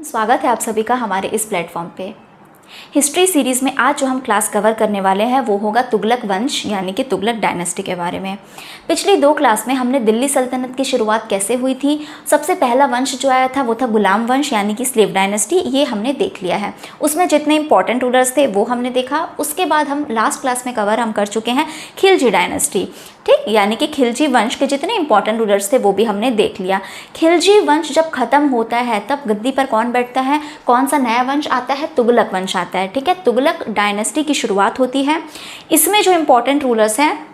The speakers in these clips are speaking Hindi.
स्वागत है आप सभी का हमारे इस प्लेटफॉर्म पे। हिस्ट्री सीरीज़ में आज जो हम क्लास कवर करने वाले हैं वो होगा तुगलक वंश यानी कि तुगलक डायनेस्टी के बारे में। पिछली दो क्लास में हमने दिल्ली सल्तनत की शुरुआत कैसे हुई थी, सबसे पहला वंश जो आया था वो था गुलाम वंश यानी कि स्लेव डायनेस्टी, ये हमने देख लिया है। उसमें जितने इंपॉर्टेंट रूलर्स थे वो हमने देखा। उसके बाद हम लास्ट क्लास में कवर हम कर चुके हैं खिलजी डायनेस्टी, ठीक, यानी कि खिलजी वंश के जितने इंपॉर्टेंट रूलर्स थे वो भी हमने देख लिया। खिलजी वंश जब खत्म होता है तब गद्दी पर कौन बैठता है, कौन सा नया वंश आता है, तुगलक वंश आता है, ठीक है। तुगलक डायनेस्टी की शुरुआत होती है। इसमें जो इंपॉर्टेंट रूलर्स हैं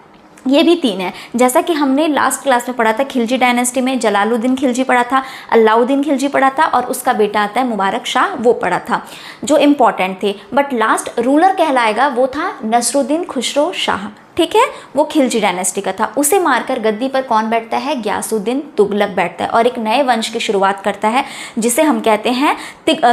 ये भी तीन है, जैसा कि हमने लास्ट क्लास में पढ़ा था। खिलजी डायनेस्टी में जलालुद्दीन खिलजी पढ़ा था, अलाउद्दीन खिलजी पढ़ा था और उसका बेटा आता है मुबारक शाह, वो पढ़ा था जो इम्पॉर्टेंट थे। बट लास्ट रूलर कहलाएगा वो था नसरुद्दीन खुसरो शाह, ठीक है, वो खिलजी डायनेस्टी का था। उसे मारकर गद्दी पर कौन बैठता है, गयासुद्दीन तुगलक बैठता है और एक नए वंश की शुरुआत करता है जिसे हम कहते हैं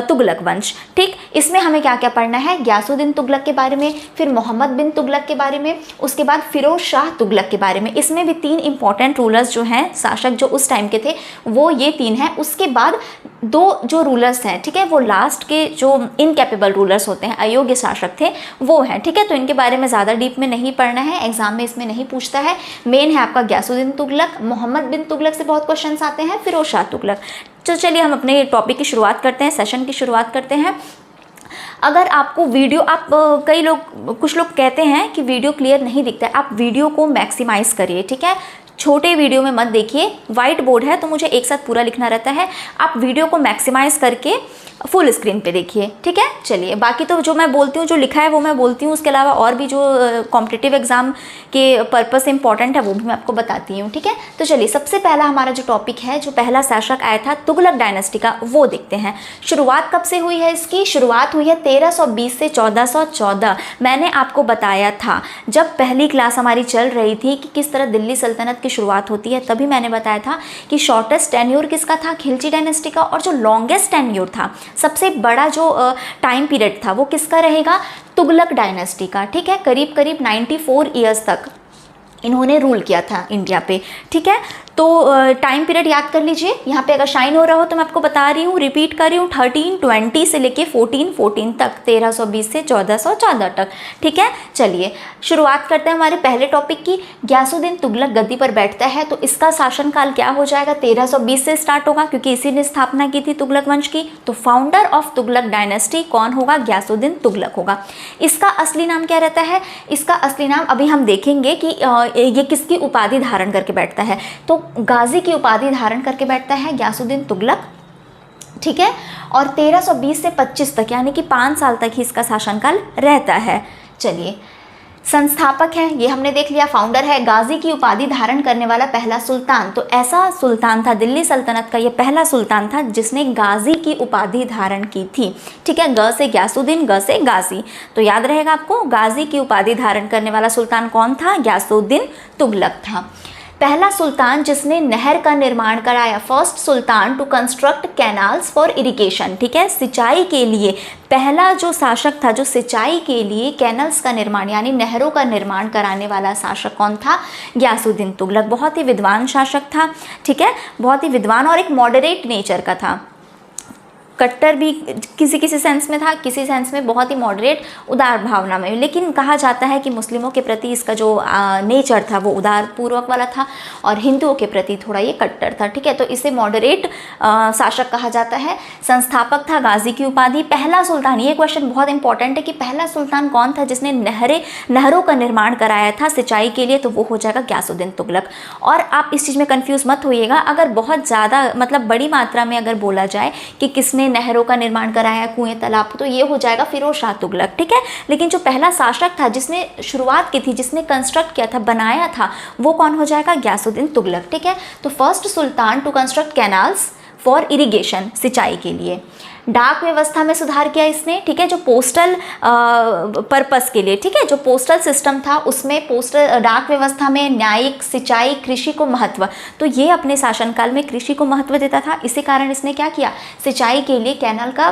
तुगलक वंश, ठीक। इसमें हमें क्या क्या पढ़ना है, गयासुद्दीन तुगलक के बारे में, फिर मोहम्मद बिन तुगलक के बारे में, उसके बाद फिरोज शाह तुगलक के बारे में। इसमें भी तीन इंपॉर्टेंट रूलर्स जो हैं, शासक जो उस टाइम के थे वो ये तीन हैं। उसके बाद दो जो रूलर्स हैं, ठीक है, वो लास्ट के जो इनकैपेबल रूलर्स होते हैं, अयोग्य शासक थे, वो हैं, ठीक है। तो इनके बारे में ज़्यादा डीप में नहीं पढ़ना है, एग्जाम में इसमें नहीं पूछता है। मेन है आपका गयासुद्दीन तुगलक, मोहम्मद बिन तुगलक से बहुत क्वेश्चंस आते हैं, फिरोज शाह तुगलक। तो चलिए हम अपने टॉपिक की शुरुआत करते हैं, सेशन की शुरुआत करते हैं। अगर आपको वीडियो, कई लोग, कुछ लोग कहते हैं कि वीडियो क्लियर नहीं दिखता है, आप वीडियो को मैक्सिमाइज़ करिए, ठीक है। छोटे वीडियो में मत देखिए, वाइट बोर्ड है तो मुझे एक साथ पूरा लिखना रहता है, आप वीडियो को मैक्सिमाइज़ करके फुल स्क्रीन पे देखिए, ठीक है। चलिए, बाकी तो जो मैं बोलती हूँ, जो लिखा है वो मैं बोलती हूँ, उसके अलावा और भी जो कॉम्पिटिटिव एग्जाम के पर्पस से इंपॉर्टेंट है वो भी मैं आपको बताती हूँ, ठीक है। तो चलिए, सबसे पहला हमारा जो टॉपिक है, जो पहला शासक आया था तुगलक डायनेस्टी का, वो देखते हैं। शुरुआत कब से हुई है इसकी, शुरुआत हुई है 1320 से 1414। मैंने आपको बताया था जब पहली क्लास हमारी चल रही थी कि किस तरह दिल्ली सल्तनत की शुरुआत होती है, तभी मैंने बताया था कि शॉर्टेस्ट टेन्योर किसका था, खिलजी डायनेस्टी का, और जो लॉन्गेस्ट टेन्योर था, सबसे बड़ा जो टाइम पीरियड था वो किसका रहेगा, तुगलक डायनेस्टी का, ठीक है। करीब करीब 94 ईयर्स तक इन्होंने रूल किया था इंडिया पे, ठीक है। तो टाइम पीरियड याद कर लीजिए, यहाँ पे अगर शाइन हो रहा हो तो मैं आपको बता रही हूँ, रिपीट कर रही हूँ, 1320 से लेके 1414 तक, 1320 से 1414 तक, ठीक है। चलिए शुरुआत करते हैं हमारे पहले टॉपिक की। गयासुद्दीन तुगलक गद्दी पर बैठता है तो इसका शासनकाल क्या हो जाएगा, 1320 से स्टार्ट होगा क्योंकि इसी ने स्थापना की थी तुगलक वंश की। तो फाउंडर ऑफ तुगलक डायनेस्टी कौन होगा, गयासुद्दीन तुगलक होगा। इसका असली नाम क्या रहता है, इसका असली नाम अभी हम देखेंगे कि ये किसकी उपाधि धारण करके बैठता है। तो गाजी की उपाधि धारण करके बैठता है गयासुद्दीन तुगलक, ठीक है। और 1320 से 25 तक यानी कि 5 साल तक ही इसका शासनकाल रहता है। चलिए, संस्थापक है ये हमने देख लिया, फाउंडर है, गाजी की उपाधि धारण करने वाला पहला सुल्तान। तो ऐसा सुल्तान था दिल्ली सल्तनत का, ये पहला सुल्तान था जिसने गाजी की उपाधि धारण की थी, ठीक है। ग से गयासुद्दीन, ग से गाजी, तो याद रहेगा आपको, गाजी की उपाधि धारण करने वाला सुल्तान कौन था, गयासुद्दीन तुगलक था। पहला सुल्तान जिसने नहर का निर्माण कराया, first Sultan to construct canals for irrigation, ठीक है, सिंचाई के लिए पहला जो शासक था जो सिंचाई के लिए कैनल्स का निर्माण यानी नहरों का निर्माण कराने वाला शासक कौन था, गयासुद्दीन तुगलक। बहुत ही विद्वान शासक था, ठीक है, बहुत ही विद्वान और एक मॉडरेट नेचर का था। कट्टर भी किसी किसी सेंस में था, किसी सेंस में बहुत ही मॉडरेट, उदार भावना में, लेकिन कहा जाता है कि मुस्लिमों के प्रति इसका जो नेचर था वो उदार पूर्वक वाला था और हिंदुओं के प्रति थोड़ा ये कट्टर था, ठीक है। तो इसे मॉडरेट शासक कहा जाता है। संस्थापक था, गाजी की उपाधि। पहला सुल्तान, ये क्वेश्चन बहुत इंपॉर्टेंट है कि पहला सुल्तान कौन था जिसने नहरों का निर्माण कराया था सिंचाई के लिए, तो वो हो जाएगा गयासुद्दीन तुगलक। और आप इस चीज़ में कन्फ्यूज़ मत होइएगा, अगर बहुत ज़्यादा मतलब बड़ी मात्रा में अगर बोला जाए कि किसने नहरों का निर्माण कराया, कुएं तालाब, तो ये हो जाएगा फिरोज शाह तुगलक, ठीक है। लेकिन जो पहला शासक था जिसने शुरुआत की थी, जिसने कंस्ट्रक्ट किया था, बनाया था, वो कौन हो जाएगा, गयासुद्दीन तुगलक, ठीक है। तो first Sultan to construct canals for irrigation, सिंचाई के लिए। डाक व्यवस्था में सुधार किया इसने, ठीक है, जो पोस्टल पर्पस के लिए, ठीक है, जो पोस्टल सिस्टम था उसमें पोस्टल डाक व्यवस्था में न्यायिक, सिंचाई, कृषि को महत्व, तो ये अपने शासनकाल में कृषि को महत्व देता था। इसी कारण इसने क्या किया, सिंचाई के लिए कैनल का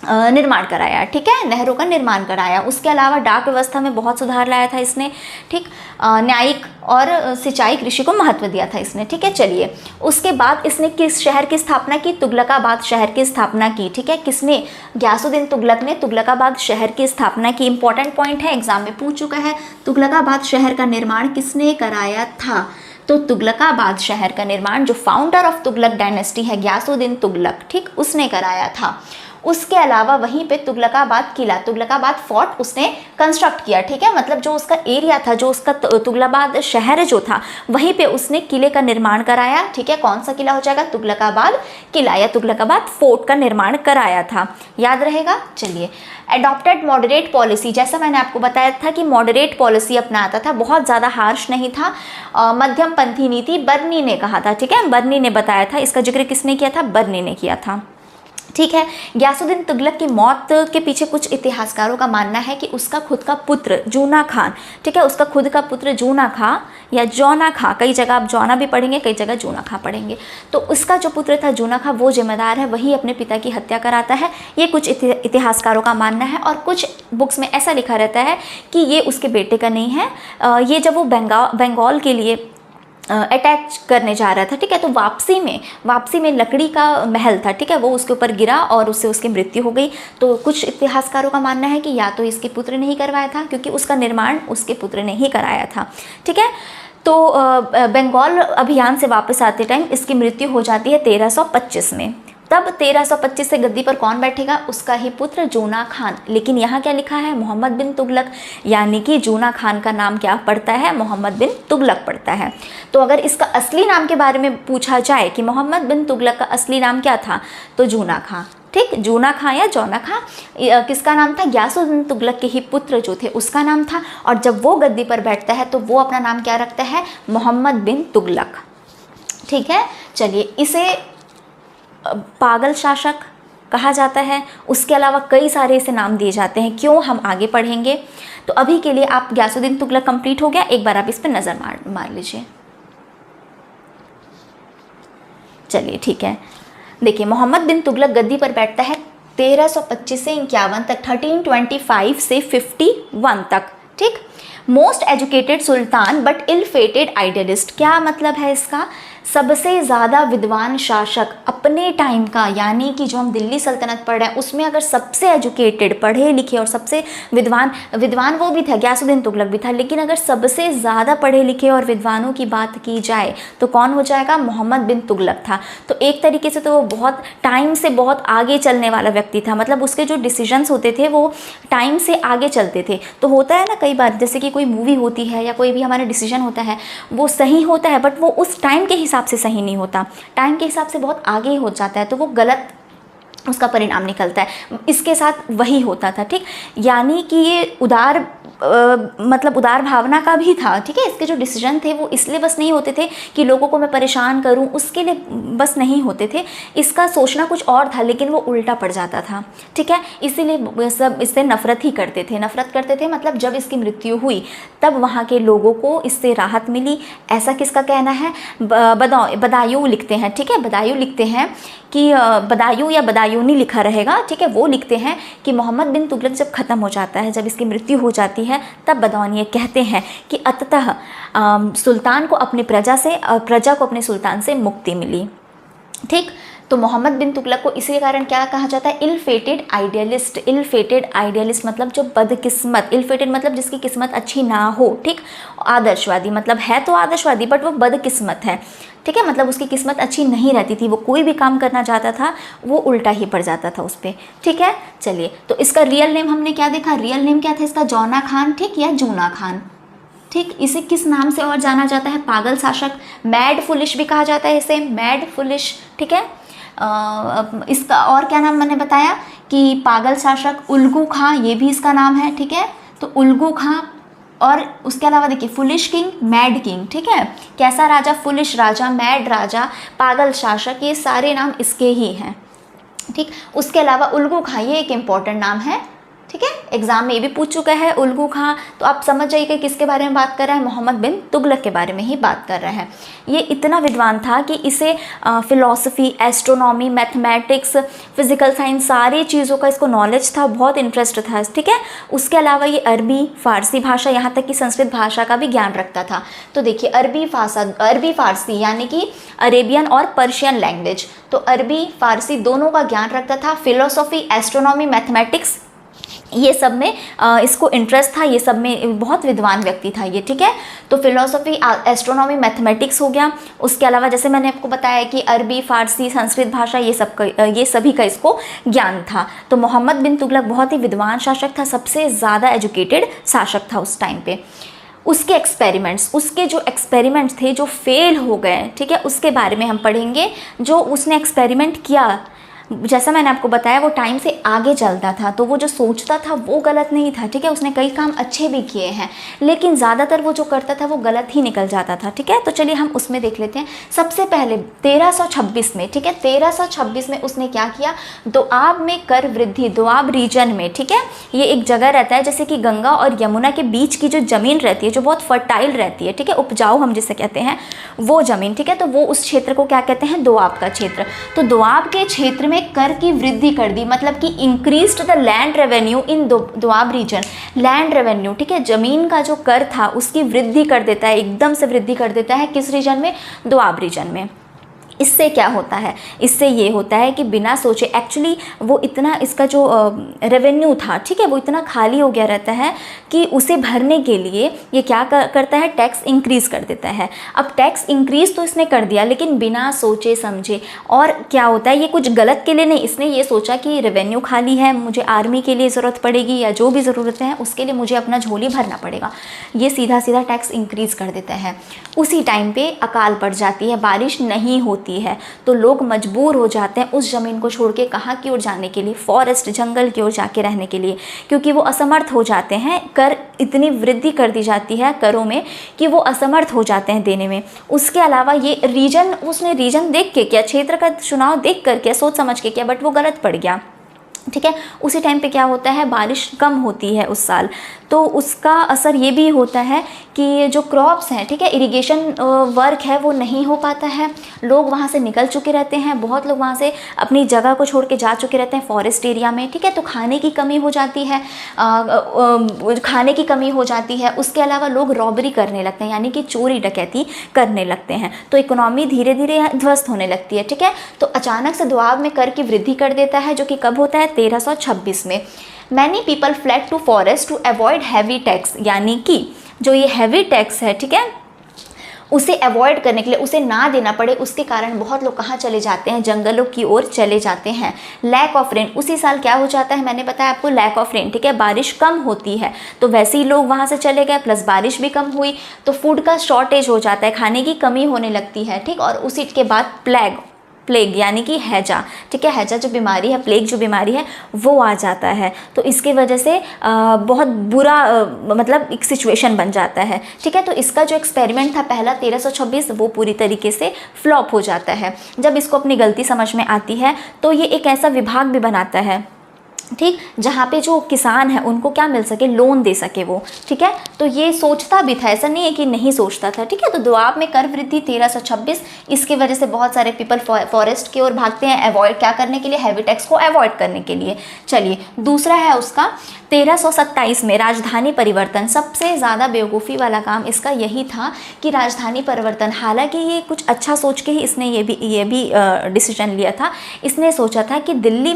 निर्माण कराया, ठीक है, नहरों का निर्माण कराया। उसके अलावा डाक व्यवस्था में बहुत सुधार लाया था इसने, ठीक, न्यायिक और सिंचाई कृषि को महत्व दिया था इसने, ठीक है। चलिए, उसके बाद इसने किस शहर की स्थापना की? तुगलकाबाद शहर की स्थापना की, ठीक है। किसने? गयासुद्दीन तुगलक ने तुगलकाबाद शहर की स्थापना की। इंपॉर्टेंट पॉइंट है, एग्जाम में पूछ चुका है, तुगलकाबाद शहर का निर्माण किसने कराया था? तो तुगलकाबाद शहर का निर्माण जो फाउंडर ऑफ तुगलक डायनेस्टी है गयासुद्दीन तुगलक, ठीक, उसने कराया था। उसके अलावा वहीं पे तुगलकाबाद किला, तुगलकाबाद फोर्ट उसने कंस्ट्रक्ट किया, ठीक है। मतलब जो उसका एरिया था, जो उसका तुगलकाबाद शहर जो था, वहीं पे उसने किले का निर्माण कराया, ठीक है। कौन सा किला हो जाएगा? तुगलकाबाद किला या तुगलकाबाद फोर्ट का निर्माण कराया था, याद रहेगा। चलिए, एडॉप्टेड मॉडरेट पॉलिसी, जैसा मैंने आपको बताया था कि मॉडरेट पॉलिसी अपनाता था, बहुत ज़्यादा हार्श नहीं था, मध्यम पंथी नीति बर्नी ने कहा था, ठीक है। बर्नी ने बताया था, इसका जिक्र किसने किया था? बर्नी ने किया था, ठीक है। गयासुद्दीन तुगलक की मौत के पीछे कुछ इतिहासकारों का मानना है कि उसका खुद का पुत्र जूना खान, ठीक है, उसका खुद का पुत्र जूना खां या जौना खां, कई जगह आप जौना भी पढ़ेंगे, कई जगह जूना खां पढ़ेंगे, तो उसका जो पुत्र था जूना खां, वो जिम्मेदार है, वही अपने पिता की हत्या कराता है। ये कुछ इतिहासकारों का मानना है, और कुछ बुक्स में ऐसा लिखा रहता है कि ये उसके बेटे का नहीं है। ये जब वो बंगाल के लिए अटैच करने जा रहा था, ठीक है, तो वापसी में लकड़ी का महल था, ठीक है, वो उसके ऊपर गिरा और उससे उसकी मृत्यु हो गई। तो कुछ इतिहासकारों का मानना है कि या तो इसके पुत्र ने ही करवाया था, क्योंकि उसका निर्माण उसके पुत्र ने ही कराया था, ठीक है। तो बंगाल अभियान से वापस आते टाइम इसकी मृत्यु हो जाती है 1325 में। तब 1325 से गद्दी पर कौन बैठेगा? उसका ही पुत्र जूना खान। लेकिन यहाँ क्या लिखा है? मोहम्मद बिन तुगलक, यानी कि जूना खान का नाम क्या पड़ता है? मोहम्मद बिन तुगलक पड़ता है। तो अगर इसका असली नाम के बारे में पूछा जाए कि मोहम्मद बिन तुगलक का असली नाम क्या था, तो जूना खां, ठीक, जूना खां या जौना खां किसका नाम था? गयासुद्दीन तुगलक के ही पुत्र जो थे उसका नाम था। और जब वो गद्दी पर बैठता है तो वो अपना नाम क्या रखता है? मोहम्मद बिन तुगलक, ठीक है। चलिए, इसे पागल शासक कहा जाता है। उसके अलावा कई सारे इसे नाम दिए जाते हैं, क्यों, हम आगे पढ़ेंगे। तो अभी के लिए आप गयासुद्दीन तुगलक कंप्लीट हो गया, एक बार आप इस पर नज़र मार लीजिए। चलिए, ठीक है, देखिए, मोहम्मद बिन तुगलक गद्दी पर बैठता है 1325 से 51 तक, 1325 से 51 तक, ठीक। Most educated sultan but ill fated idealist, क्या मतलब है इसका? सबसे ज़्यादा विद्वान शासक अपने टाइम का, यानी कि जो हम दिल्ली सल्तनत पढ़ रहे हैं उसमें अगर सबसे एजुकेटेड, पढ़े लिखे और सबसे विद्वान वो भी था, गयासुद्दीन तुगलक भी था, लेकिन अगर सबसे ज़्यादा पढ़े लिखे और विद्वानों की बात की जाए तो कौन हो जाएगा? मोहम्मद बिन तुगलक था। तो एक तरीके से तो वो बहुत टाइम से बहुत आगे चलने वाला व्यक्ति था, मतलब उसके जो डिसीजंस होते थे वो टाइम से आगे चलते थे। तो होता है ना कई बार, जैसे कि कोई मूवी होती है या कोई भी हमारा डिसीजन होता है, वो सही होता है बट वो उस टाइम के हिसाब से सही नहीं होता, टाइम के हिसाब से बहुत आगे हो जाता है, तो वो गलत उसका परिणाम निकलता है। इसके साथ वही होता था, ठीक। यानी कि ये मतलब उदार भावना का भी था, ठीक है। इसके जो डिसीजन थे वो इसलिए बस नहीं होते थे कि लोगों को मैं परेशान करूं, उसके लिए बस नहीं होते थे। इसका सोचना कुछ और था, लेकिन वो उल्टा पड़ जाता था, ठीक है। इसीलिए सब इससे नफरत ही करते थे। मतलब जब इसकी मृत्यु हुई तब वहाँ के लोगों को इससे राहत मिली, ऐसा किसका कहना है? बदायूं लिखते हैं, ठीक है, बदायूं लिखते हैं कि बदायूं या बदायूनी लिखा रहेगा, ठीक है। वो लिखते हैं कि मोहम्मद बिन तुगलक जब ख़त्म हो जाता है, जब इसकी मृत्यु हो जाती है, तब बदायूनी कहते हैं कि अतः सुल्तान को अपनी प्रजा को अपने सुल्तान से मुक्ति मिली, ठीक। तो मोहम्मद बिन तुगलक को इसी कारण क्या कहा जाता है? इल फेटेड आइडियलिस्ट मतलब जो बदकिस्मत, इल फेटेड मतलब जिसकी किस्मत अच्छी ना हो, ठीक। आदर्शवादी मतलब है तो आदर्शवादी बट वो बदकिस्मत है, ठीक है। मतलब उसकी किस्मत अच्छी नहीं रहती थी, वो कोई भी काम करना चाहता था वो उल्टा ही पड़ जाता था उस पर, ठीक है। चलिए, तो इसका रियल नेम हमने क्या देखा? रियल नेम क्या था इसका? जौना खान, ठीक, या जूना खान, ठीक। इसे किस नाम से और जाना जाता है? पागल शासक, मैड फुलिश भी कहा जाता है इसे, मैड फुलिश, ठीक है। इसका और क्या नाम मैंने बताया कि पागल शासक, उल्गू खां, ये भी इसका नाम है, ठीक है। तो उल्गू खां, और उसके अलावा देखिए फुलिश किंग, मैड किंग, ठीक है। कैसा राजा? फुलिश राजा, मैड राजा, पागल शासक, ये सारे नाम इसके ही हैं, ठीक। उसके अलावा उल्गू खां, ये एक इम्पॉर्टेंट नाम है, ठीक है, एग्जाम में ये भी पूछ चुका है उल्गू खां, तो आप समझ जाइए कि किसके बारे में बात कर रहा है, मोहम्मद बिन तुगलक के बारे में ही बात कर रहा है। ये इतना विद्वान था कि इसे philosophy, astronomy, mathematics, physical science, सारी चीज़ों का इसको नॉलेज था, बहुत इंटरेस्ट था, ठीक है। उसके अलावा ये अरबी, फारसी भाषा, यहाँ तक कि संस्कृत भाषा का भी ज्ञान रखता था। तो देखिए अरबी फारसी यानी कि अरेबियन और पर्शियन लैंग्वेज, तो अरबी फारसी दोनों का ज्ञान रखता था। फिलोसॉफी, एस्ट्रोनॉमी, मैथमेटिक्स, ये सब में इसको इंटरेस्ट था, ये सब में बहुत विद्वान व्यक्ति था ये, ठीक है। तो फिलोसॉफी, एस्ट्रोनॉमी, मैथमेटिक्स हो गया। उसके अलावा जैसे मैंने आपको बताया कि अरबी, फारसी, संस्कृत भाषा, ये सभी का इसको ज्ञान था। तो मोहम्मद बिन तुगलक बहुत ही विद्वान शासक था, सबसे ज़्यादा एजुकेटेड शासक था उस टाइम पे। उसके जो एक्सपेरिमेंट्स थे जो फेल हो गए, ठीक है, उसके बारे में हम पढ़ेंगे। जो उसने एक्सपेरिमेंट किया, जैसा मैंने आपको बताया, वो टाइम से आगे चलता था, तो वो जो सोचता था वो गलत नहीं था, ठीक है। उसने कई काम अच्छे भी किए हैं, लेकिन ज़्यादातर वो जो करता था वो गलत ही निकल जाता था, ठीक है। तो चलिए हम उसमें देख लेते हैं। सबसे पहले 1326 में, ठीक है, 1326 में उसने क्या किया, दोआब में कर वृद्धि, दोआब रीजन में, ठीक है, ये एक जगह रहता है जैसे कि गंगा और यमुना के बीच की जो ज़मीन रहती है, जो बहुत फर्टाइल रहती है, ठीक है, उपजाऊ हम जिसे कहते हैं वो ज़मीन, ठीक है। तो वो उस क्षेत्र को क्या कहते हैं, दोआब का क्षेत्र। तो दोआब के क्षेत्र में कर की वृद्धि कर दी, मतलब कि increased the land revenue in Doab region. Land revenue, ठीक है, जमीन का जो कर था उसकी वृद्धि कर देता है, एकदम से वृद्धि कर देता है। किस रीजन में, दोआब रीजन में। इससे क्या होता है, इससे ये होता है कि बिना सोचे, एक्चुअली वो इतना, इसका जो रेवेन्यू था, ठीक है, वो इतना खाली हो गया रहता है कि उसे भरने के लिए ये क्या करता है, टैक्स इंक्रीज़ कर देता है। अब टैक्स इंक्रीज़ तो इसने कर दिया, लेकिन बिना सोचे समझे। और क्या होता है, ये कुछ गलत के लिए नहीं, इसने ये सोचा कि रेवेन्यू खाली है, मुझे आर्मी के लिए ज़रूरत पड़ेगी या जो भी ज़रूरतें हैं उसके लिए मुझे अपना झोली भरना पड़ेगा, ये सीधा सीधा टैक्स इंक्रीज़ कर देता है। उसी टाइम पे अकाल पड़ जाती है, बारिश नहीं होती है, तो लोग मजबूर हो जाते हैं उस ज़मीन को छोड़ के कहाँ की ओर जाने के लिए, फॉरेस्ट, जंगल की ओर जाके रहने के लिए, क्योंकि वो असमर्थ हो जाते हैं। कर इतनी वृद्धि कर दी जाती है करों में कि वो असमर्थ हो जाते हैं देने में। उसके अलावा ये रीजन, उसने रीजन देख के किया, क्षेत्र का चुनाव देख कर किया, सोच समझ के किया, बट वो गलत पड़ गया, ठीक है। उसी टाइम पे क्या होता है, बारिश कम होती है उस साल, तो उसका असर ये भी होता है कि जो क्रॉप्स हैं, ठीक है, इरिगेशन वर्क है वो नहीं हो पाता है। लोग वहाँ से निकल चुके रहते हैं, बहुत लोग वहाँ से अपनी जगह को छोड़ के जा चुके रहते हैं फॉरेस्ट एरिया में, ठीक है। तो खाने की कमी हो जाती है, खाने की कमी हो जाती है। उसके अलावा लोग रॉबरी करने लगते हैं, यानी कि चोरी डकैती करने लगते हैं, तो इकोनॉमी धीरे धीरे ध्वस्त होने लगती है, ठीक है। तो अचानक से दोआब में कर की वृद्धि कर देता है, जो कि कब होता है, 1326 में। Many people fled to forest to avoid heavy tax, यानी कि जो ये हैवी टैक्स है, ठीक है, उसे अवॉइड करने के लिए, उसे ना देना पड़े, उसके कारण बहुत लोग कहाँ चले जाते हैं, जंगलों की ओर चले जाते हैं। लैक ऑफ रेन, उसी साल क्या हो जाता है, मैंने बताया आपको, लैक ऑफ रेन, ठीक है, बारिश कम होती है, तो वैसे ही लोग वहाँ से चले गए, प्लस बारिश भी कम हुई, तो फूड का शॉर्टेज हो जाता है, खाने की कमी होने लगती है, ठीक। और उसी के बाद प्लेग यानी कि हैजा, ठीक है, हैजा जो बीमारी है, प्लेग जो बीमारी है वो आ जाता है। तो इसके वजह से बहुत बुरा मतलब एक सिचुएशन बन जाता है, ठीक है। तो इसका जो एक्सपेरिमेंट था पहला 1326, वो पूरी तरीके से फ्लॉप हो जाता है। जब इसको अपनी गलती समझ में आती है तो ये एक ऐसा विभाग भी बनाता है, ठीक, जहाँ पे जो किसान है उनको क्या मिल सके, लोन दे सके वो, ठीक है। तो ये सोचता भी था, ऐसा नहीं है कि नहीं सोचता था, ठीक है। तो दोआब में कर वृद्धि 1326, इसकी वजह से बहुत सारे पीपल फॉरेस्ट की ओर भागते हैं, अवॉइड क्या करने के लिए, हैवी टैक्स को अवॉइड करने के लिए। चलिए दूसरा है उसका 1327 में राजधानी परिवर्तन। सबसे ज़्यादा बेवकूफ़ी वाला काम इसका यही था कि राजधानी परिवर्तन, हालांकि ये कुछ अच्छा सोच के ही इसने ये भी डिसीजन लिया था। इसने सोचा था कि दिल्ली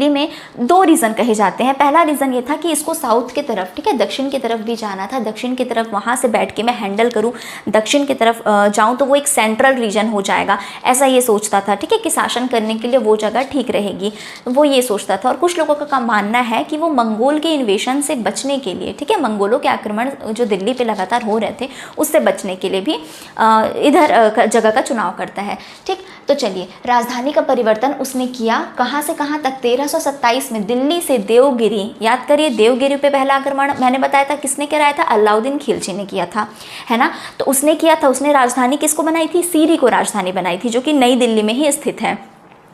में दो रीज़न कहे जाते हैं। पहला रीज़न ये था कि इसको साउथ की तरफ, ठीक है, दक्षिण की तरफ भी जाना था, दक्षिण की तरफ वहाँ से बैठ के मैं हैंडल करूँ, दक्षिण की तरफ जाऊँ तो वो एक सेंट्रल रीजन हो जाएगा, ऐसा ये सोचता था, ठीक है, कि शासन करने के लिए वो जगह ठीक रहेगी, वो ये सोचता था। और कुछ लोगों का मानना है कि वो मंगोल के इन्वेशन से बचने के लिए, ठीक है, मंगोलों के आक्रमण जो दिल्ली पर लगातार हो रहे थे उससे बचने के लिए भी इधर जगह का चुनाव करता है, ठीक। तो चलिए राजधानी का परिवर्तन उसने किया, कहाँ से कहाँ तक, 1327 में दिल्ली से देवगिरी, याद करिए देवगिरी पे पहला आक्रमण मैंने बताया था किसने कराया था, अलाउद्दीन खिलजी ने किया था, है ना। तो उसने किया था, उसने राजधानी किसको बनाई थी, सीरी को राजधानी बनाई थी, जो कि नई दिल्ली में ही स्थित है।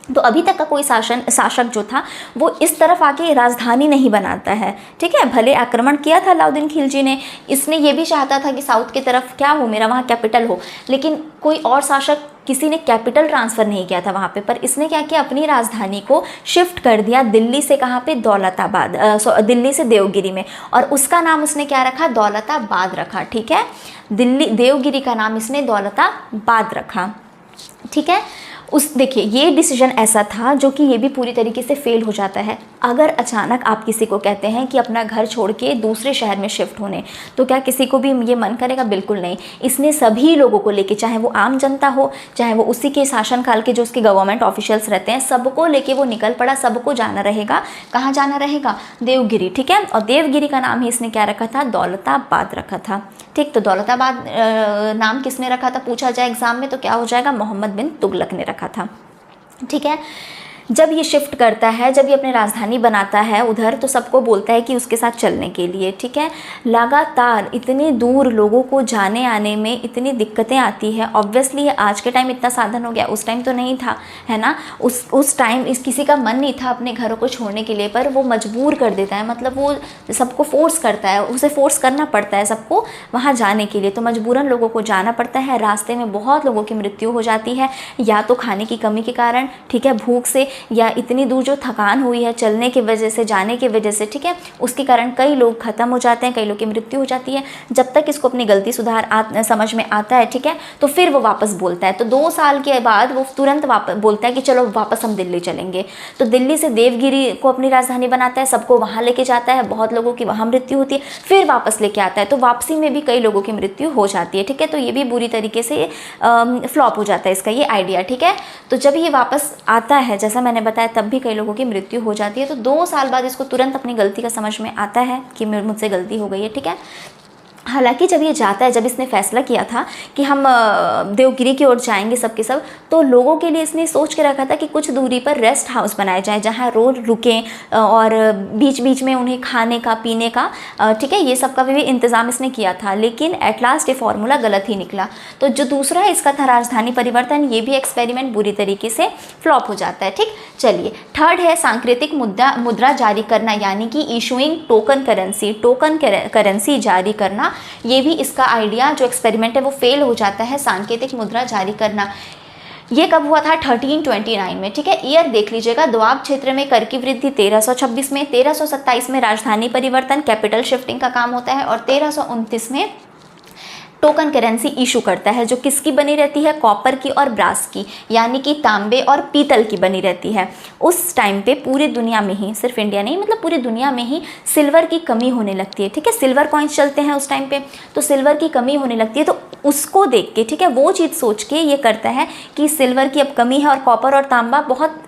तो अभी तक का कोई शासक जो था वो इस तरफ आके राजधानी नहीं बनाता है, ठीक है। भले आक्रमण किया था अलाउद्दीन खिलजी ने, इसने ये भी चाहता था कि साउथ की तरफ क्या हो, मेरा वहाँ कैपिटल हो, लेकिन कोई और शासक किसी ने कैपिटल ट्रांसफ़र नहीं किया था वहाँ पे। पर इसने क्या किया, अपनी राजधानी को शिफ्ट कर दिया दिल्ली से, कहाँ पे, दौलताबाद, दिल्ली से देवगिरी में, और उसका नाम उसने क्या रखा, दौलताबाद रखा, ठीक है। दिल्ली देवगिरी का नाम इसने दौलताबाद रखा, ठीक है। देखिए ये डिसीजन ऐसा था जो कि ये भी पूरी तरीके से फेल हो जाता है। अगर अचानक आप किसी को कहते हैं कि अपना घर छोड़ के दूसरे शहर में शिफ्ट होने, तो क्या किसी को भी ये मन करेगा? बिल्कुल नहीं। इसने सभी लोगों को लेके, चाहे वो आम जनता हो, चाहे वो उसी के शासनकाल के जो उसके गवर्नमेंट ऑफिशियल्स रहते हैं, सबको लेके वो निकल पड़ा। सबको जाना रहेगा, कहाँ जाना रहेगा? देवगिरी, ठीक है। और देवगिरी का नाम ही इसने क्या रखा था? दौलताबाद रखा था, ठीक। तो दौलताबाद नाम किसने रखा था, पूछा जाए एग्जाम में, तो क्या हो जाएगा? मोहम्मद बिन तुगलक ने रखा था, ठीक है। जब ये शिफ्ट करता है, जब ये अपनी राजधानी बनाता है उधर, तो सबको बोलता है कि उसके साथ चलने के लिए, ठीक है। लगातार इतनी दूर लोगों को जाने आने में इतनी दिक्कतें आती है। ऑब्वियसली आज के टाइम इतना साधन हो गया, उस टाइम तो नहीं था, है ना। उस टाइम किसी का मन नहीं था अपने घरों को छोड़ने के लिए, पर वो मजबूर कर देता है, मतलब वो सबको फोर्स करता है, उसे फोर्स करना पड़ता है सबको वहाँ जाने के लिए। तो मजबूरन लोगों को जाना पड़ता है। रास्ते में बहुत लोगों की मृत्यु हो जाती है, या तो खाने की कमी के कारण, ठीक है, भूख से, या इतनी दूर जो थकान हुई है चलने की वजह से, जाने की वजह से, ठीक है, उसके कारण कई लोग ख़त्म हो जाते हैं, कई लोग की मृत्यु हो जाती है। जब तक इसको अपनी गलती समझ में आता है, ठीक है, तो फिर वो वापस बोलता है। तो 2 साल के बाद वो तुरंत वापस बोलता है कि चलो वापस हम दिल्ली चलेंगे। तो दिल्ली से देवगिरी को अपनी राजधानी बनाता है, सबको वहाँ लेके जाता है, बहुत लोगों की वहाँ मृत्यु होती है, फिर वापस लेके आता है। तो वापसी में भी कई लोगों की मृत्यु हो जाती है, ठीक है। तो ये भी बुरी तरीके से फ्लॉप हो जाता है इसका ये आइडिया, ठीक है। तो जब ये वापस आता है, जैसा मैंने बताया, तब भी कई लोगों की मृत्यु हो जाती है। तो 2 साल बाद इसको तुरंत अपनी गलती का समझ में आता है कि मुझसे गलती हो गई है, ठीक है। हालांकि जब ये जाता है, जब इसने फैसला किया था कि हम देवगिरी की ओर जाएंगे सब के सब, तो लोगों के लिए इसने सोच के रखा था कि कुछ दूरी पर रेस्ट हाउस बनाए जाए, जहाँ रोज रुकें और बीच बीच में उन्हें खाने का, पीने का, ठीक है, ये सब का भी इंतज़ाम इसने किया था। लेकिन एट लास्ट ये फार्मूला गलत ही निकला। तो जो दूसरा है इसका था राजधानी परिवर्तन, ये भी एक्सपेरिमेंट बुरी तरीके से फ्लॉप हो जाता है, ठीक। चलिए, थर्ड है सांकेतिक मुद्रा जारी करना, यानी कि इशूइंग टोकन करेंसी जारी करना। ये भी इसका आइडिया जो एक्सपेरिमेंट है वो फेल हो जाता है। सांकेतिक मुद्रा जारी करना ये कब हुआ था? 1329 में, ठीक है। ईयर देख लीजिएगा। दोआब क्षेत्र में कर की वृद्धि 1326 में, 1327 में राजधानी परिवर्तन, कैपिटल शिफ्टिंग का काम होता है, और 1329 में टोकन करेंसी इशू करता है, जो किसकी बनी रहती है? कॉपर की और ब्रास की, यानी कि तांबे और पीतल की बनी रहती है। उस टाइम पे पूरी दुनिया में ही, सिर्फ इंडिया नहीं, मतलब पूरी दुनिया में ही सिल्वर की कमी होने लगती है, ठीक है। सिल्वर कॉइन्स चलते हैं उस टाइम पे, तो सिल्वर की कमी होने लगती है। तो उसको देख के, ठीक है, वो चीज़ सोच के ये करता है कि सिल्वर की अब कमी है और कॉपर और तांबा बहुत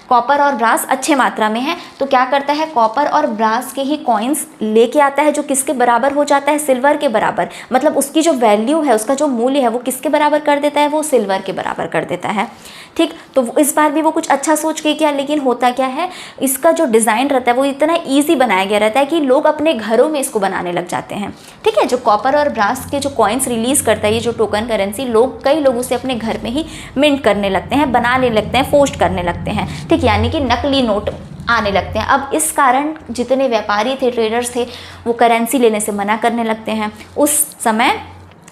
कॉपर और ब्रास अच्छे मात्रा में है। तो क्या करता है? कॉपर और ब्रास के ही कॉइन्स लेके आता है, जो किसके बराबर हो जाता है? सिल्वर के बराबर। मतलब उसकी जो वैल्यू है, उसका जो मूल्य है, वो किसके बराबर कर देता है? वो सिल्वर के बराबर कर देता है, ठीक। तो इस बार भी वो कुछ अच्छा सोच के किया, लेकिन होता क्या है, इसका जो डिज़ाइन रहता है वो इतना ईजी बनाया गया रहता है कि लोग अपने घरों में इसको बनाने लग जाते हैं, ठीक है। जो कॉपर और ब्रास के जो कॉइन्स रिलीज़ करता है, ये जो टोकन करेंसी, कई लोग उसे अपने घर में ही मिंट करने लगते हैं, बनाने लगते हैं, पोस्ट करने लगते हैं, ठीक, यानी कि नकली नोट आने लगते हैं। अब इस कारण जितने व्यापारी थे, ट्रेडर्स थे, वो करेंसी लेने से मना करने लगते हैं। उस समय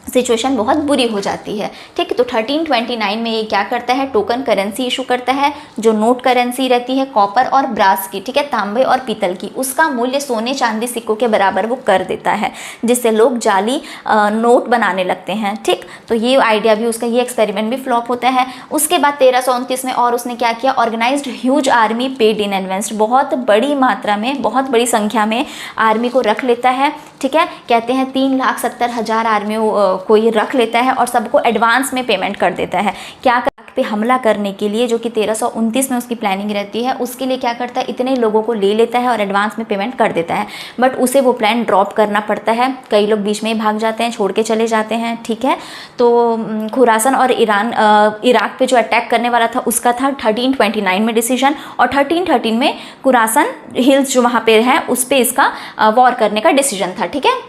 सिचुएशन बहुत बुरी हो जाती है, ठीक है। तो 1329 में ये क्या करता है? टोकन करेंसी इशू करता है, जो नोट करेंसी रहती है कॉपर और ब्रास की, ठीक है, तांबे और पीतल की, उसका मूल्य सोने चांदी सिक्कों के बराबर वो कर देता है, जिससे लोग जाली नोट बनाने लगते हैं, ठीक। तो ये आइडिया भी उसका, ये एक्सपेरिमेंट भी फ्लॉप होता है। उसके बाद 1329 में और उसने क्या किया? Organised huge army paid in advance, बहुत बड़ी मात्रा में, बहुत बड़ी संख्या में आर्मी को रख लेता है, ठीक है। कहते हैं 3,70,000 आर्मियों को ये रख लेता है और सबको एडवांस में पेमेंट कर देता है। क्या पे हमला करने के लिए, जो कि 1329 में उसकी प्लानिंग रहती है, उसके लिए क्या करता है? इतने लोगों को ले लेता है और एडवांस में पेमेंट कर देता है। बट उसे वो प्लान ड्रॉप करना पड़ता है, कई लोग बीच में ही भाग जाते हैं, छोड़ के चले जाते हैं, ठीक है। तो खुरासन और इराक पे जो अटैक करने वाला था उसका था 1329 में डिसीजन, और 1313 में खुरासन हिल्स जो वहाँ पे हैं उस पर इसका वॉर करने का डिसीजन था, ठीक है।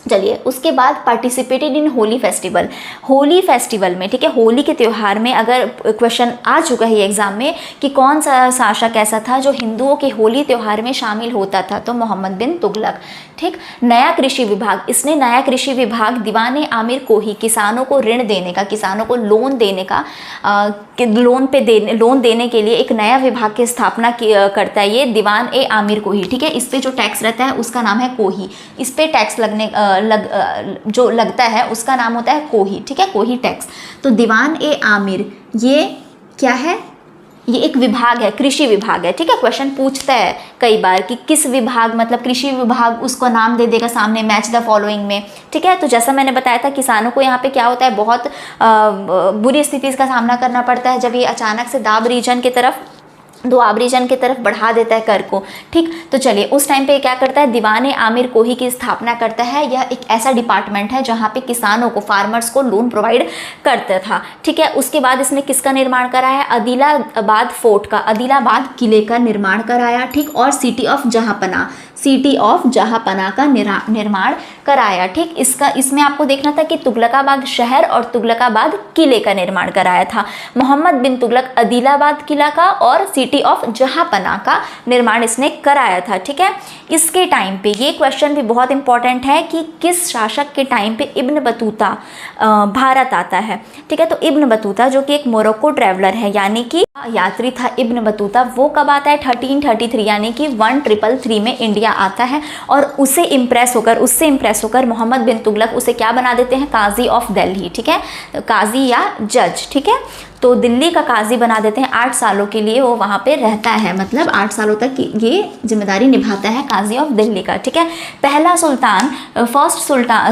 चलिए, उसके बाद participated in Holi festival. Holi festival में, ठीक है, होली के त्यौहार में अगर क्वेश्चन आ चुका है एग्जाम में कि कौन सा शासक ऐसा था जो हिंदुओं के होली त्यौहार में शामिल होता था, तो मोहम्मद बिन तुगलक। ठीक। नया कृषि विभाग, इसने नया कृषि विभाग दीवान आमिर कोही, किसानों को ऋण देने का, किसानों को लोन देने का, लोन देने के लिए एक नया विभाग की स्थापना करता है ये दीवान आमिर कोही। ठीक है, इस पे जो टैक्स रहता है उसका नाम है कोही। इस पे टैक्स जो लगता है उसका नाम होता है कोही। ठीक है, कोही टैक्स। तो दीवान आमिर ये क्या है? ये एक विभाग है, कृषि विभाग है। ठीक है, क्वेश्चन पूछता है कई बार कि किस विभाग, मतलब कृषि विभाग, उसको नाम दे देगा सामने, मैच द फॉलोइंग में। ठीक है, तो जैसा मैंने बताया था किसानों को यहाँ पे क्या होता है, बहुत बुरी स्थिति का सामना करना पड़ता है जब ये अचानक से दोआब रीजन की तरफ बढ़ा देता है कर को। ठीक, तो चलिए, उस टाइम पे क्या करता है, दीवान आमिर कोही की स्थापना करता है। यह एक ऐसा डिपार्टमेंट है जहाँ पे किसानों को, फार्मर्स को लोन प्रोवाइड करता था। ठीक है, उसके बाद इसने किसका निर्माण कराया? आदिलाबाद फोर्ट का, आदिलाबाद किले का निर्माण कराया। ठीक, और सिटी ऑफ जहांपना का निर्माण कराया। ठीक, इसमें आपको देखना था कि तुगलकाबाद शहर और तुगलकाबाद किले का निर्माण कराया था। मोहम्मद बिन तुगलक आदिलाबाद किला का और सिटी ऑफ जहांपना का निर्माण इसने कराया था। ठीक है, इसके टाइम पे ये क्वेश्चन भी बहुत इंपॉर्टेंट है कि किस शासक के टाइम पे इब्न बतूता भारत आता है। ठीक है, तो इब्न बतूता जो कि एक मोरक्को ट्रैवलर है, यानी कि यात्री था इब्न बतूता, वो कब आता है? 1333, यानी कि 1333 में इंडिया आता है। और उससे इम्प्रेस होकर मोहम्मद बिन तुगलक उसे क्या बना देते हैं? काजी ऑफ दिल्ली। ठीक है, काजी या जज। ठीक है, तो दिल्ली का काजी बना देते हैं। 8 सालों के लिए वो वहाँ पे रहता है, मतलब 8 सालों तक ये जिम्मेदारी निभाता है काजी ऑफ दिल्ली का। ठीक है, पहला सुल्तान, first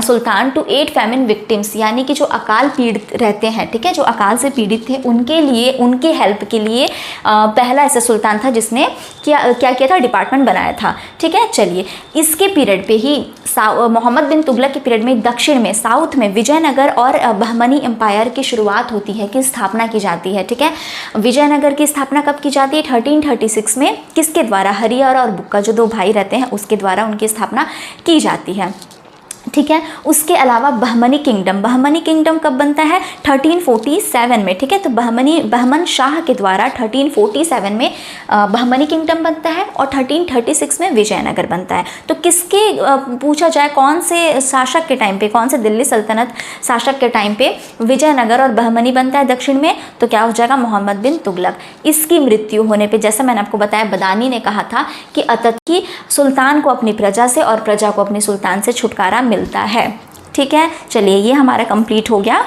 Sultan to 8 famine victims, यानी कि जो अकाल पीड़ित रहते हैं, ठीक है, जो अकाल से पीड़ित थे, उनके लिए, उनकी हेल्प के लिए पहला ऐसा सुल्तान था जिसने क्या किया था? डिपार्टमेंट बनाया था। ठीक है, चलिए, इसके पीरियड पे ही मोहम्मद बिन तुगलक के पीरियड में दक्षिण में, साउथ में विजयनगर और बहमनी एम्पायर की शुरुआत होती है, की स्थापना की जाती है। ठीक है, विजयनगर की स्थापना कब की जाती है? 1336 में। किसके द्वारा? हरिहर और बुक्का, जो 2 भाई रहते हैं, उसके द्वारा उनकी स्थापना की जाती है। ठीक है, उसके अलावा बहमनी किंगडम कब बनता है? 1347 में। ठीक है, तो बहमन शाह के द्वारा 1347 में बहमनी किंगडम बनता है और 1336 में विजयनगर बनता है। तो किसके पूछा जाए, कौन से शासक के टाइम पे, कौन से दिल्ली सल्तनत शासक के टाइम पे विजयनगर और बहमनी बनता है दक्षिण में? तो क्या हो जाएगा? मोहम्मद बिन तुगलक। इसकी मृत्यु होने पर, जैसा मैंने आपको बताया, बदानी ने कहा था कि अततकी सुल्तान को अपनी प्रजा से और प्रजा को अपने सुल्तान से छुटकारा मिलता है। ठीक है, चलिए, ये हमारा कंप्लीट हो गया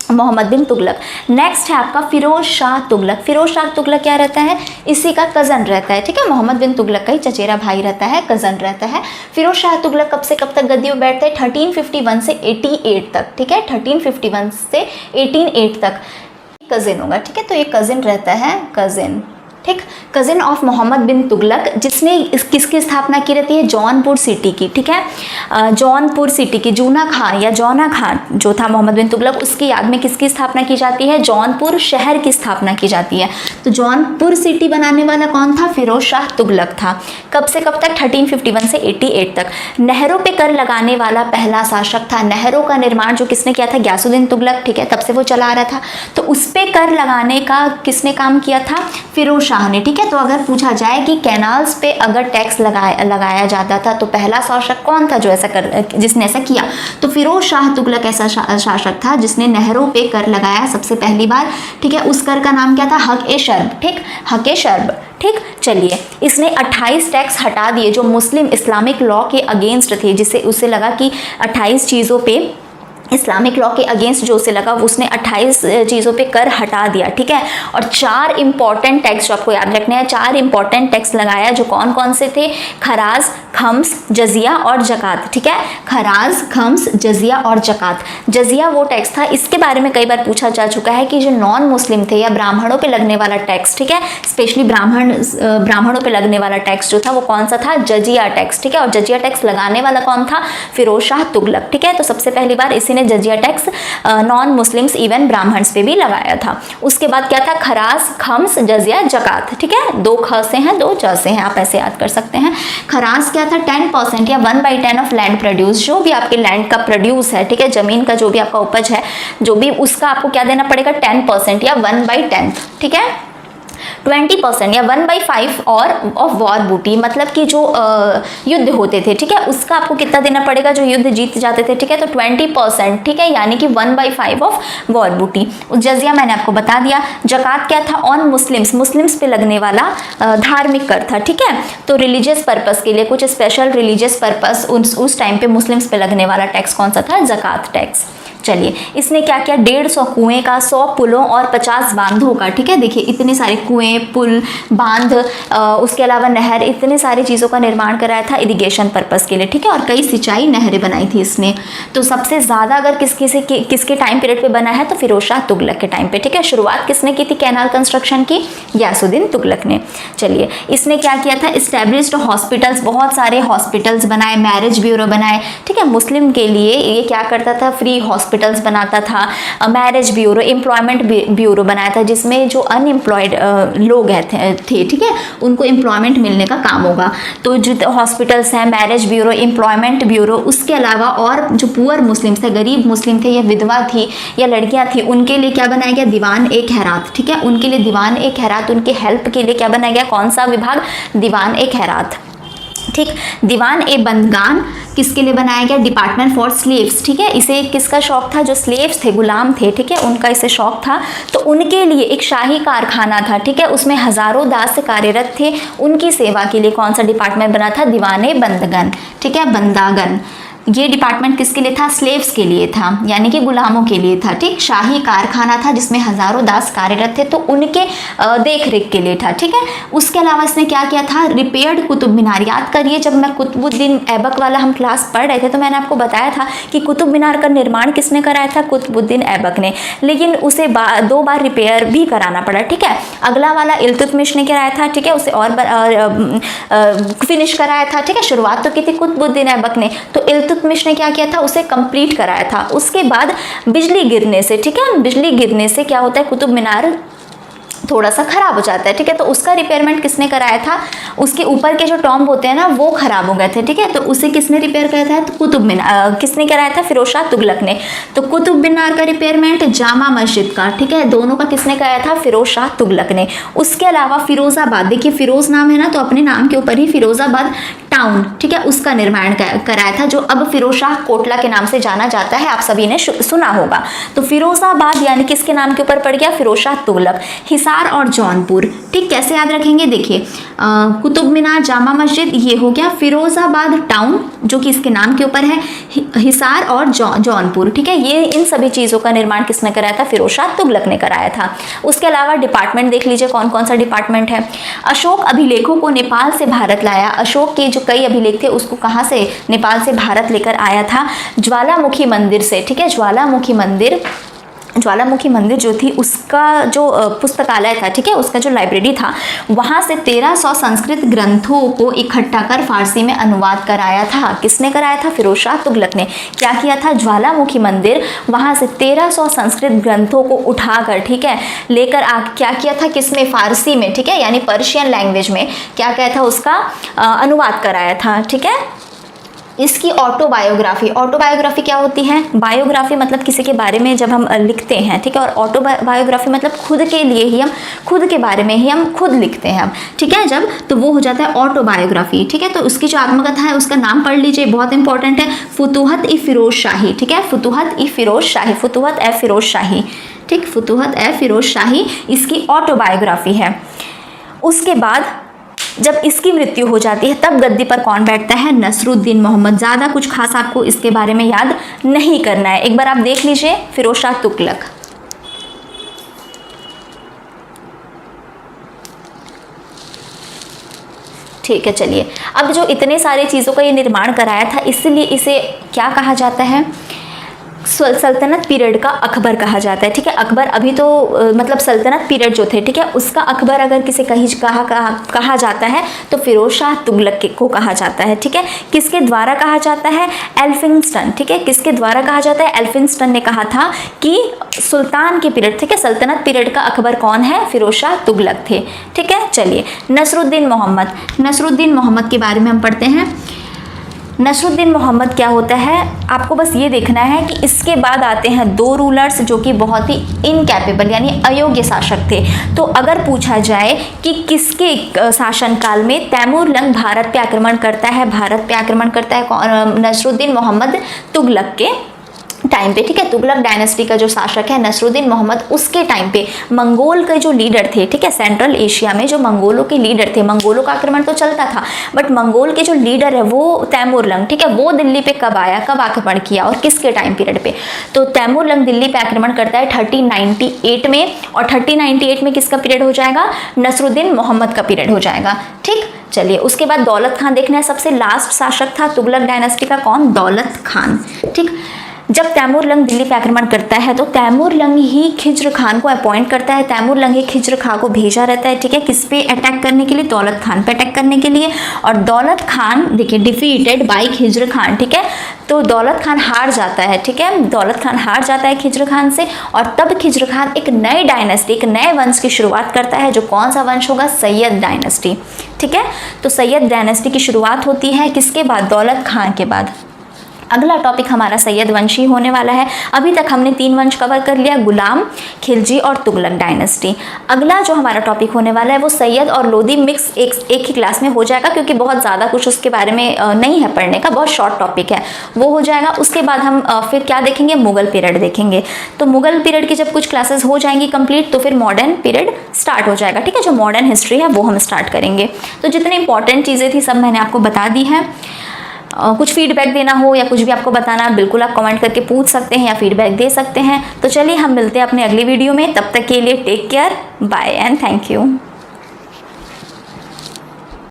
मोहम्मद बिन तुगलक। नेक्स्ट है आपका फिरोज शाह तुगलक। फिरोज शाह तुगलक क्या रहता है? इसी का कज़न रहता है। ठीक है, मोहम्मद बिन तुगलक का ही चचेरा भाई रहता है, कज़न रहता है। फिरोज शाह तुगलक कब से कब तक गद्दी पर बैठते हैं? 1351 से 88 तक। ठीक है, 1351 से 1808 तक कज़िन होगा। ठीक है, तो ये कज़िन रहता है, कज़िन। ठीक, कज़िन ऑफ मोहम्मद बिन तुगलक, जिसने किसकी स्थापना की रहती है? जौनपुर सिटी की। ठीक है, जौनपुर सिटी की, जूना खान या जौना खान जो था मोहम्मद बिन तुगलक, उसकी याद में किसकी स्थापना की जाती है? जौनपुर शहर की स्थापना की जाती है। तो जौनपुर सिटी बनाने वाला कौन था? फिरोज शाह तुगलक था। कब से कब तक? 1351 से 88 तक। नहरों पे कर लगाने वाला पहला शासक था। नहरों का निर्माण जो किसने किया था? गयासुद्दीन तुगलक। ठीक है, तब से वो चला आ रहा था, तो उस पर कर लगाने का किसने काम किया था? फिरोज शाह ने। ठीक है, तो अगर पूछा जाए कि कैनाल्स पे अगर टैक्स लगाया जाता था तो पहला शासक कौन था जो जिसने ऐसा किया? तो फिरोज शाह तुगलक ऐसा शासक था जिसने नहरों पे कर लगाया सबसे पहली बार। ठीक है, उस कर का नाम क्या था? हक-ए-शर्ब। ठीक, हक-ए-शर्ब। ठीक, चलिए, इसने 28 टैक्स हटा दिए जो मुस्लिम इस्लामिक लॉ के अगेंस्ट थे, जिससे उसे लगा कि 28 चीज़ों पे, इस्लामिक लॉ के अगेंस्ट जो उसे लगा, उसने 28 चीज़ों पे कर हटा दिया। ठीक है, और 4 इंपॉर्टेंट टैक्स जो आपको याद रखने हैं, 4 इंपॉर्टेंट टैक्स लगाया, जो कौन कौन से थे? खराज, खम्स, जजिया और जकात। ठीक है, खराज, खम्स, जजिया और जकात। जजिया वो टैक्स था, इसके बारे में कई बार पूछा जा चुका है कि जो नॉन मुस्लिम थे या ब्राह्मणों पे लगने वाला टैक्स, ठीक है, स्पेशली ब्राह्मणों पे लगने वाला टैक्स जो था वो कौन सा था? जजिया टैक्स। ठीक है, और जजिया टैक्स लगाने वाला कौन था? फिरोज शाह तुगलक। ठीक है, तो सबसे पहली बार इसी ने जजिया tax non Muslims, even Brahmans पे भी लगाया था। उसके बाद क्या था? खराज, खम्स, जजिया, जकात। ठीक है, 2 ख से हैं, 2 ज से हैं, आप ऐसे याद कर सकते हैं। खराज क्या था 10% या 1/10 ऑफ लैंड प्रोड्यूस, जो भी आपके लैंड का प्रोड्यूस है, ठीक है, जमीन का जो भी आपका उपज है, जो भी, उसका आपको क्या देना पड़ेगा, 10% या 1/10, ठीक है। 20% या 1/5 और ऑफ वॉर बूटी, मतलब कि जो युद्ध होते थे, ठीक है, उसका आपको कितना देना पड़ेगा, जो युद्ध जीत जाते थे, ठीक है, तो 20%, ठीक है, यानी कि 1/5 ऑफ वॉर बूटी। जजिया मैंने आपको बता दिया। जकात क्या था, ऑन मुस्लिम्स, मुस्लिम्स पे लगने वाला धार्मिक कर था, ठीक है, तो रिलीजियस पर्पस के लिए, कुछ स्पेशल रिलीजियस पर्पस उस टाइम पे मुस्लिम्स पे लगने वाला टैक्स कौन सा था, जकात टैक्स। चलिए, इसने क्या किया, 150 कुएं का, 100 पुलों और 50 बांधों का, ठीक है, देखिए इतने सारे कुएं, पुल, बांध, उसके अलावा नहर, इतने सारी चीज़ों का निर्माण कराया था इरिगेशन पर्पस के लिए, ठीक है, और कई सिंचाई नहरें बनाई थी इसने। तो सबसे ज़्यादा अगर किसके टाइम पीरियड पे बना है, तो फिरोज शाह तुगलक के टाइम पे, ठीक है। शुरुआत किसने की थी कैनाल कंस्ट्रक्शन की, गयासुद्दीन तुगलक ने। चलिए, इसने क्या किया था, इस्टेब्लिश्ड हॉस्पिटल्स, बहुत सारे हॉस्पिटल्स बनाए, मैरिज ब्यूरो बनाए, ठीक है, मुस्लिम के लिए ये क्या करता था, फ्री हॉस्पिटल्स बनाता था, मैरिज ब्यूरो, एम्प्लॉयमेंट ब्यूरो बनाया था, जिसमें जो अनएम्प्लॉयड लोग थे, ठीक है, उनको एम्प्लॉयमेंट मिलने का काम होगा। तो जो हॉस्पिटल्स हैं, मैरिज ब्यूरो, एम्प्लॉयमेंट ब्यूरो, उसके अलावा और जो पुअर मुस्लिम थे, गरीब मुस्लिम थे, या विधवा थी या लड़कियां थी, उनके लिए क्या बनाया गया, दीवान ए खैरात, ठीक है, उनके लिए दीवान ए खैरात, उनके हेल्प के लिए क्या बनाया गया, कौन सा विभाग, दीवान ए खैरात, ठीक। दीवान ए बंदगान किसके लिए बनाया गया, डिपार्टमेंट फॉर स्लेव्स, ठीक है, इसे किसका शौक था, जो स्लेव्स थे, गुलाम थे, ठीक है, उनका इसे शौक था, तो उनके लिए एक शाही कारखाना था, ठीक है, उसमें हजारों दास कार्यरत थे, उनकी सेवा के लिए कौन सा डिपार्टमेंट बना था, दीवान ए बंदगन, ठीक है, बंदागन। ये डिपार्टमेंट किसके लिए था, स्लेव्स के लिए था, यानी कि गुलामों के लिए था, ठीक। शाही कारखाना था जिसमें हजारों दास कार्यरत थे, तो उनके देख रेख के लिए था, ठीक है। उसके अलावा इसने क्या किया था, रिपेयर्ड कुतुब मीनार। याद करिए, जब मैं कुतुबुद्दीन ऐबक वाला हम क्लास पढ़ रहे थे, तो मैंने आपको बताया था कि कुतुब मीनार का निर्माण किसने कराया था, कुतुबुद्दीन ऐबक ने, लेकिन उसे 2 बार रिपेयर भी कराना पड़ा, ठीक है। अगला वाला इल्तुतमिश ने कराया था, ठीक है, उसे और फिनिश कराया था, ठीक है। शुरुआत तो की थी कुतुबुद्दीन ऐबक ने, तो इल्तुतमिश ने क्या किया था, उसे कंप्लीट कराया था। उसके बाद बिजली गिरने से, ठीक है, बिजली गिरने से क्या होता है, कुतुब मीनार थोड़ा सा खराब हो जाता है, ठीक है, तो उसका रिपेयरमेंट किसने कराया था, उसके ऊपर के जो टॉम्ब होते हैं ना, वो खराब हो गए थे, ठीक है, तो उसे किसने रिपेयर कराया था, तो कुतुब मीनार किसने कराया था, फिरोज शाह तुगलक ने। तो कुतुब मीनार का रिपेयरमेंट, जामा मस्जिद का, ठीक है, दोनों का किसने कराया था, फिरोज शाह तुगलक ने। उसके अलावा फिरोजाबाद, देखिए फिरोज नाम है ना, तो अपने नाम के ऊपर ही फिरोजाबाद टाउन, ठीक है, उसका निर्माण कराया था, जो अब फिरोज शाह कोटला के नाम से जाना जाता है, आप सभी ने सुना होगा। तो फिरोजाबाद यानी किसके नाम के ऊपर पड़ गया, फिरोज शाह तुगलक। हिसार और जौनपुर, ठीक, कैसे याद रखेंगे, देखिए कुतुब मीनार, जामा मस्जिद, ये हो गया फिरोजाबाद टाउन जो कि इसके नाम के ऊपर है, हिसार और जौनपुर, ठीक है, ये इन सभी चीज़ों का निर्माण किसने कराया था, फिरोज शाह तुगलक ने कराया था। उसके अलावा डिपार्टमेंट देख लीजिए कौन कौन सा डिपार्टमेंट है। अशोक अभिलेखों को नेपाल से भारत लाया, अशोक के जो कई अभिलेख थे उसको कहाँ से, नेपाल से भारत लेकर आया था, ज्वालामुखी मंदिर से, ठीक है, ज्वालामुखी मंदिर जो थी उसका जो पुस्तकालय था, ठीक है, उसका जो लाइब्रेरी था, वहाँ से 1300 संस्कृत ग्रंथों को इकट्ठा कर फारसी में अनुवाद कराया था। किसने कराया था, फिरोज शाह तुगलक ने। क्या किया था, ज्वालामुखी मंदिर, वहाँ से 1300 संस्कृत ग्रंथों को उठाकर, ठीक है, लेकर क्या किया था, किसमें, फारसी में, ठीक है, यानी पर्शियन लैंग्वेज में क्या किया था, उसका अनुवाद कराया था, ठीक है। इसकी ऑटोबायोग्राफी, ऑटोबायोग्राफी क्या होती है, बायोग्राफी मतलब किसी के बारे में जब हम लिखते हैं, ठीक है, और ऑटोबायोग्राफी मतलब खुद के लिए ही हम खुद के बारे में ही हम खुद लिखते हैं हम, ठीक है, जब, तो वो हो जाता है ऑटोबायोग्राफी, ठीक है। तो उसकी जो आत्मकथा है उसका नाम पढ़ लीजिए, बहुत इंपॉर्टेंट है, फुतूहत ई फिरोज शाही, ठीक है, फुतूहत ई फिरोज शाही, फुतूहत ए फिरोज शाही, ठीक, फुतूहत ए फिरोज शाही इसकी ऑटोबायोग्राफी है। उसके बाद जब इसकी मृत्यु हो जाती है तब गद्दी पर कौन बैठता है, नसरुद्दीन मोहम्मद। ज़्यादा कुछ खास आपको इसके बारे में याद नहीं करना है, एक बार आप देख लीजिए, फिरोज शाह तुगलक। ठीक है, चलिए, अब जो इतने सारे चीज़ों का ये निर्माण कराया था, इसलिए इसे क्या कहा जाता है, सल्तनत पीरियड का अकबर कहा जाता है, ठीक है। अकबर अभी तो मतलब सल्तनत पीरियड जो थे, ठीक है, उसका अकबर अगर किसे कहा जाता है तो फिरोज शाह तुगलक को कहा जाता है, ठीक है। किसके द्वारा कहा जाता है, एल्फिंस्टन, ठीक है, किसके द्वारा कहा जाता है, एल्फिंस्टन ने कहा था कि सुल्तान के पीरियड, ठीक है, सल्तनत पीरियड का अकबर कौन है, फिरोज शाह तुगलक थे, ठीक है। चलिए, नसरुद्दीन मोहम्मद के बारे में हम पढ़ते हैं। नसरुद्दीन मोहम्मद क्या होता है, आपको बस ये देखना है कि इसके बाद आते हैं 2 रूलर्स जो कि बहुत ही इनकैपेबल यानी अयोग्य शासक थे। तो अगर पूछा जाए कि किसके शासनकाल में तैमूरलंग भारत पे आक्रमण करता है, नसरुद्दीन मोहम्मद तुगलक के टाइम पे, ठीक है। तुगलक डायनेस्टी का जो शासक है नसरुद्दीन मोहम्मद, उसके टाइम पे मंगोल के जो लीडर थे, ठीक है, सेंट्रल एशिया में जो मंगोलों के लीडर थे, मंगोलों का आक्रमण तो चलता था बट मंगोल के जो लीडर है वो तैमूरलंग, ठीक है, वो दिल्ली पे कब आया, कब आक्रमण किया और किसके टाइम पीरियड पे। तो तैमूरलंग दिल्ली पे आक्रमण करता है 1398 में, और 1398 में किसका पीरियड हो जाएगा, नसरुद्दीन मोहम्मद का पीरियड हो जाएगा, ठीक। चलिए उसके बाद दौलत खान देखना है, सबसे लास्ट शासक था तुगलक डायनेस्टी का, कौन, दौलत खान, ठीक। जब तैमूरलंग दिल्ली पे आक्रमण करता है तो तैमूरलंग ही खिज्र खान को अपॉइंट करता है, तैमूरलंग ही खिज्र खान को भेजा रहता है, ठीक है, किस पे अटैक करने के लिए, दौलत खान पे अटैक करने के लिए। और दौलत खान देखिए डिफीटेड बाय खिज्र खान, ठीक है, तो दौलत खान हार जाता है, ठीक है, दौलत खान हार जाता है खिज्र खान से। और तब खिज्र खान एक नई डायनेस्टी, एक नए वंश की शुरुआत करता है, जो कौन सा वंश होगा, सैयद डायनेस्टी, ठीक है। तो सैयद डायनेस्टी की शुरुआत होती है किसके बाद, दौलत खान के बाद। अगला टॉपिक हमारा सैयद वंशी होने वाला है। अभी तक हमने 3 वंश कवर कर लिया, गुलाम, खिलजी और तुगलक डायनेस्टी। अगला जो हमारा टॉपिक होने वाला है वो सैयद और लोदी मिक्स एक ही क्लास में हो जाएगा, क्योंकि बहुत ज़्यादा कुछ उसके बारे में नहीं है पढ़ने का, बहुत शॉर्ट टॉपिक है, वो हो जाएगा। उसके बाद हम फिर क्या देखेंगे, मुगल पीरियड देखेंगे। तो मुगल पीरियड की जब कुछ क्लासेस हो जाएंगी कंप्लीट तो फिर मॉडर्न पीरियड स्टार्ट हो जाएगा, ठीक है, जो मॉडर्न हिस्ट्री है वो हम स्टार्ट करेंगे। तो जितनी इंपॉर्टेंट चीज़ें थी सब मैंने आपको बता दी हैं। कुछ फीडबैक देना हो या कुछ भी आपको बताना, बिल्कुल आप कमेंट करके पूछ सकते हैं या फीडबैक दे सकते हैं। तो चलिए हम मिलते हैं अपने अगली वीडियो में, तब तक के लिए take care, bye and thank you.